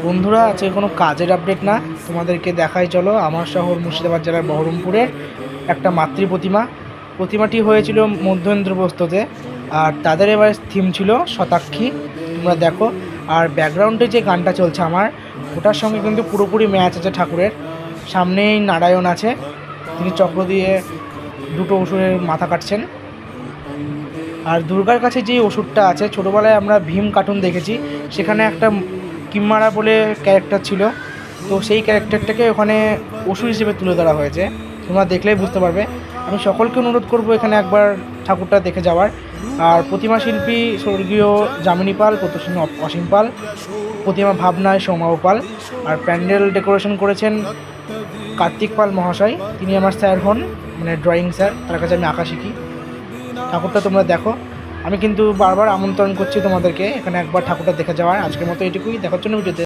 বন্ধুরা, আজকে কোনো কাজের আপডেট না, তোমাদেরকে দেখাই চলো আমার শহর মুর্শিদাবাদ জেলার বহরমপুরের একটা মাতৃ প্রতিমাটি হয়েছিল মধ্য ইন্দ্রপ্রস্থতে। আর তাদের এবার থিম ছিল শতাক্ষী, তোমরা দেখো। আর ব্যাকগ্রাউন্ডে যে গানটা চলছে আমার, ওটার সঙ্গে কিন্তু পুরোপুরি ম্যাচ আছে ঠাকুরের। সামনেই নারায়ণ আছে, তিনি চক্র দিয়ে দুটো অসুরের মাথা কাটছেন। আর দুর্গার কাছে যে ওষুধটা আছে, ছোটোবেলায় আমরা ভীম কার্টুন দেখেছি, সেখানে একটা কিম্মারা বলে ক্যারেক্টার ছিল, তো সেই ক্যারেক্টারটাকে ওখানে অসুর হিসেবে তুলে ধরা হয়েছে। তোমরা দেখলেই বুঝতে পারবে। আমি সকলকে অনুরোধ করব এখানে একবার ঠাকুরটা দেখে যাওয়ার। আর প্রতিমা শিল্পী স্বর্গীয় যামিনী পাল, প্রত্যসিনী অসীম পাল, প্রতিমা ভাবনায় সৌমাও পাল। আর প্যান্ডেল ডেকোরেশন করেছেন কার্তিক পাল মহাশয়, তিনি আমার স্যার হন, মানে ড্রয়িং স্যার, তার কাছে আমি আঁকা শিখি। ঠাকুরটা তোমরা দেখো। আমি কিন্তু বারবার আমন্ত্রণ করছি তোমাদেরকে এখানে একবার ঠাকুরটা দেখে যাওয়ার। আজকের মতো এটুকুই, দেখার জন্য ভিডিওতে।